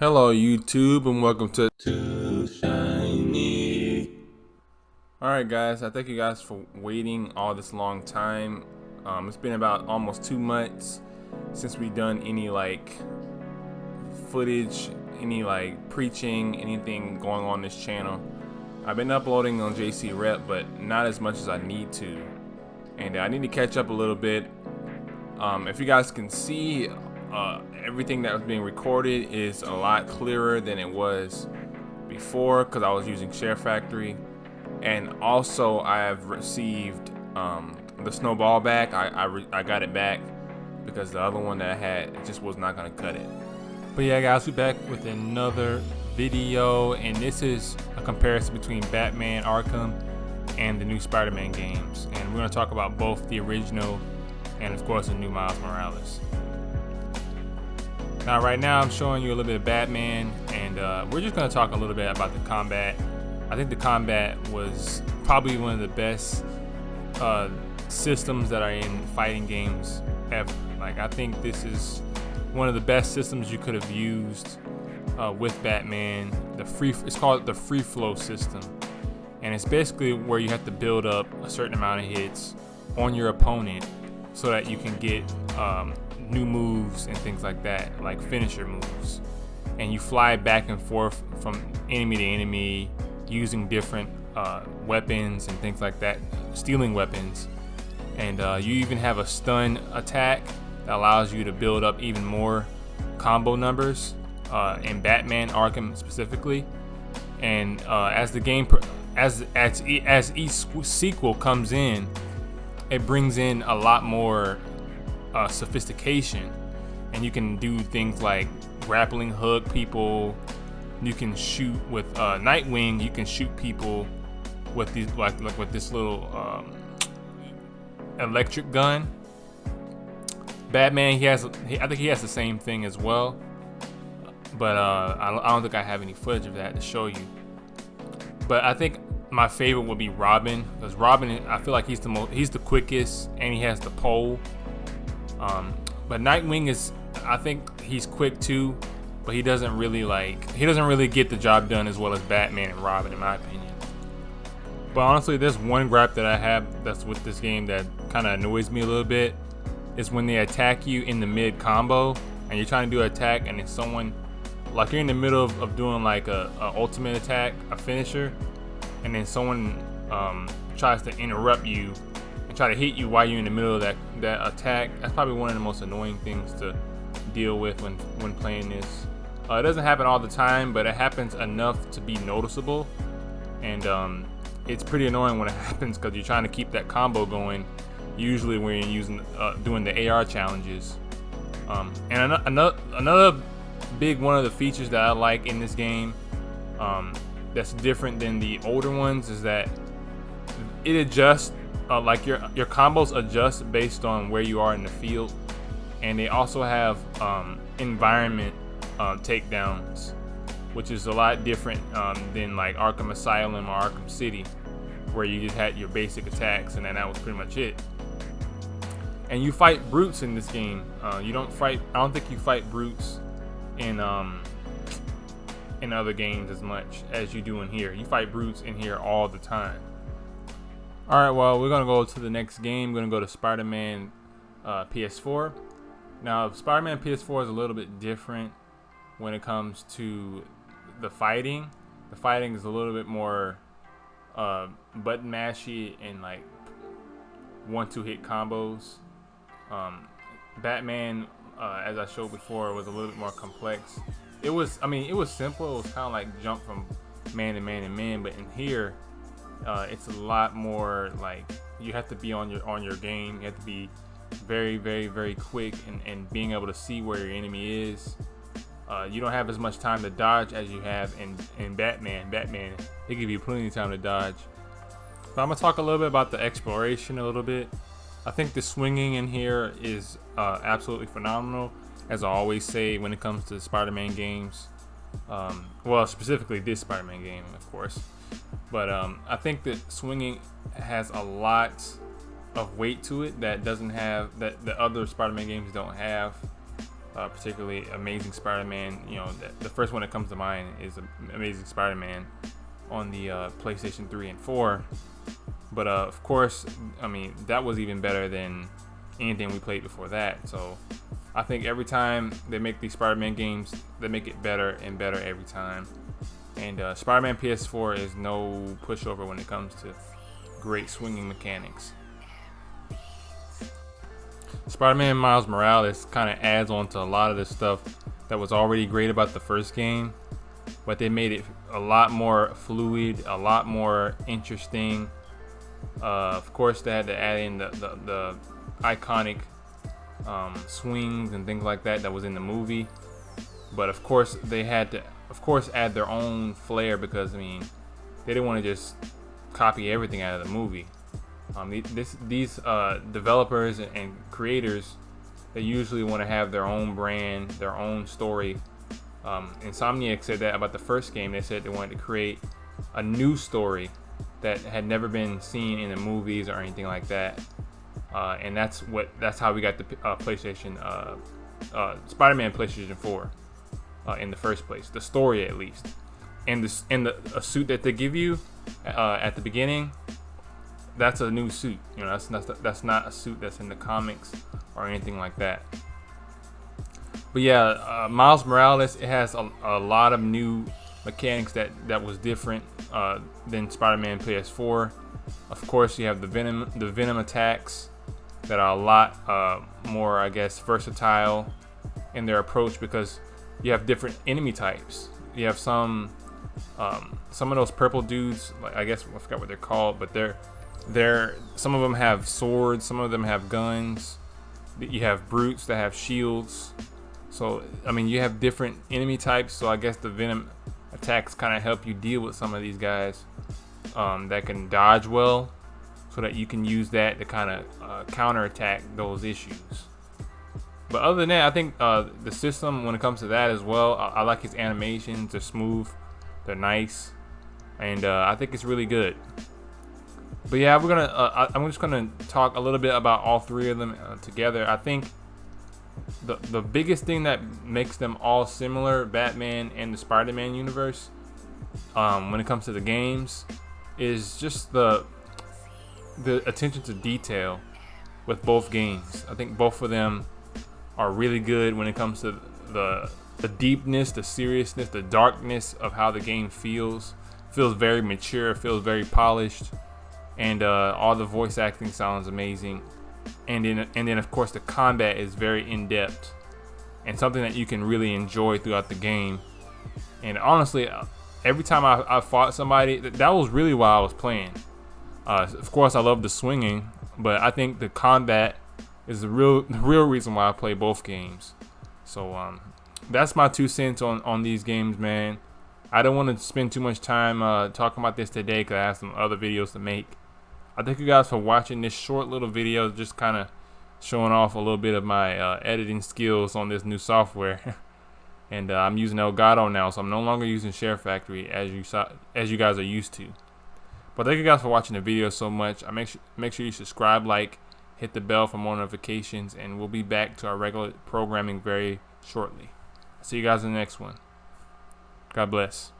Hello YouTube and welcome to Too Shiny. Alright guys, I thank you guys for waiting all this long time. It's been about almost 2 months since we done any like footage, any like preaching, anything going on this channel. I've been uploading on JC Rep, but not as much as I need to, and I need to catch up a little bit. If you guys can see, everything that was being recorded is a lot clearer than it was before because I was using Share Factory, and also I have received the Snowball back. I got it back because the other one that I had just was not gonna cut it. But yeah guys, we're back with another video, and this is a comparison between Batman Arkham and the new Spider-Man games, and we're gonna talk about both the original and of course the new Miles Morales. Now right now I'm showing you a little bit of Batman, and we're just going to talk a little bit about the combat. I think the combat was probably one of the best systems that are in fighting games ever. Like, I think this is one of the best systems you could have used with Batman. It's called the free flow system, and it's basically where you have to build up a certain amount of hits on your opponent so that you can get new moves and things like that, like finisher moves, and you fly back and forth from enemy to enemy using different weapons and things like that, stealing weapons, and you even have a stun attack that allows you to build up even more combo numbers in Batman Arkham specifically. And as the game as each sequel comes in, it brings in a lot more sophistication, and you can do things like grappling hook people. You can shoot with Nightwing. You can shoot people with these like with this little electric gun. Batman, I think he has the same thing as well, but I don't think I have any footage of that to show you. But I think my favorite would be Robin, because Robin, I feel like he's the quickest, and he has the pole. But Nightwing I think he's quick too, but he doesn't really get the job done as well as Batman and Robin, in my opinion. But honestly, there's one gripe that I have that's with this game that kind of annoys me a little bit, is when they attack you in the mid combo and you're trying to do an attack, and it's someone like you're in the middle of doing like a ultimate attack, a finisher, and then someone tries to interrupt you and try to hit you while you're in the middle of that attack. That's probably one of the most annoying things to deal with when playing this. It doesn't happen all the time, but it happens enough to be noticeable, and it's pretty annoying when it happens because you're trying to keep that combo going, usually when you're doing the AR challenges. And another big one of the features that I like in this game, that's different than the older ones, is that it adjusts, like your combos adjust based on where you are in the field, and they also have environment takedowns, which is a lot different than like Arkham Asylum or Arkham City, where you just had your basic attacks and then that was pretty much it. And you fight brutes in this game. I don't think you fight brutes in other games as much as you do in here. You fight brutes in here all the time. Alright, well, we're gonna go to the next game. We're gonna go to Spider-Man PS4. Now, Spider-Man PS4 is a little bit different when it comes to the fighting. The fighting is a little bit more button mashy and like 1-2 hit combos. Batman, as I showed before, was a little bit more complex. It was simple. It was kind of like jump from man to man to man, but in here, it's a lot more like you have to be on your game. You have to be very, very, very quick and being able to see where your enemy is. You don't have as much time to dodge as you have in Batman. Batman, they give you plenty of time to dodge. But I'm gonna talk a little bit about the exploration a little bit. I think the swinging in here is absolutely phenomenal, as I always say when it comes to Spider-Man games. Well, specifically this Spider-Man game, of course. But I think that swinging has a lot of weight to it that doesn't have, that the other Spider-Man games don't have. particularly Amazing Spider-Man. You know, the first one that comes to mind is Amazing Spider-Man on the PlayStation 3 and 4. But of course, I mean, that was even better than anything we played before that. So I think every time they make these Spider-Man games, they make it better and better every time. And Spider-Man PS4 is no pushover when it comes to great swinging mechanics. Spider-Man Miles Morales kind of adds on to a lot of the stuff that was already great about the first game, but they made it a lot more fluid, a lot more interesting. Of course, they had to add in the iconic swings and things like that was in the movie. But of course, they had to, add their own flair, because I mean, they didn't want to just copy everything out of the movie. These developers and creators, they usually want to have their own brand, their own story. Insomniac said that about the first game. They said they wanted to create a new story that had never been seen in the movies or anything like that. And that's how we got the Spider-Man PlayStation 4 in the first place. The story, at least, and a suit that they give you at the beginning. That's a new suit. You know, that's not a suit that's in the comics or anything like that. But yeah, Miles Morales, it has a lot of new mechanics that was different than Spider-Man PS4. Of course, you have the Venom attacks that are a lot more, I guess, versatile in their approach, because you have different enemy types. You have some of those purple dudes, like, I guess I forgot what they're called, but some of them have swords, some of them have guns. You have brutes that have shields. So I mean, you have different enemy types. So I guess the Venom attacks kind of help you deal with some of these guys that can dodge well, so that you can use that to kind of counterattack those issues. But other than that, I think the system, when it comes to that as well, I like his animations. They're smooth, they're nice, and I think it's really good. But yeah, I'm just gonna talk a little bit about all three of them together. I think the biggest thing that makes them all similar, Batman and the Spider-Man universe, when it comes to the games, is just the attention to detail with both games. I think both of them are really good when it comes to the deepness, the seriousness, the darkness of how the game feels. Feels very mature, feels very polished. And all the voice acting sounds amazing, and then of course the combat is very in depth and something that you can really enjoy throughout the game. And honestly, every time I fought somebody, that was really why I was playing. Of course, I love the swinging, but I think the combat is the real reason why I play both games. So that's my 2 cents on these games, man. I don't want to spend too much time talking about this today, because I have some other videos to make. I thank you guys for watching this short little video, just kind of showing off a little bit of my editing skills on this new software. And I'm using Elgato now, so I'm no longer using Share Factory as you guys are used to. But thank you guys for watching the video so much. Make sure you subscribe, like, hit the bell for more notifications, and we'll be back to our regular programming very shortly. See you guys in the next one. God bless.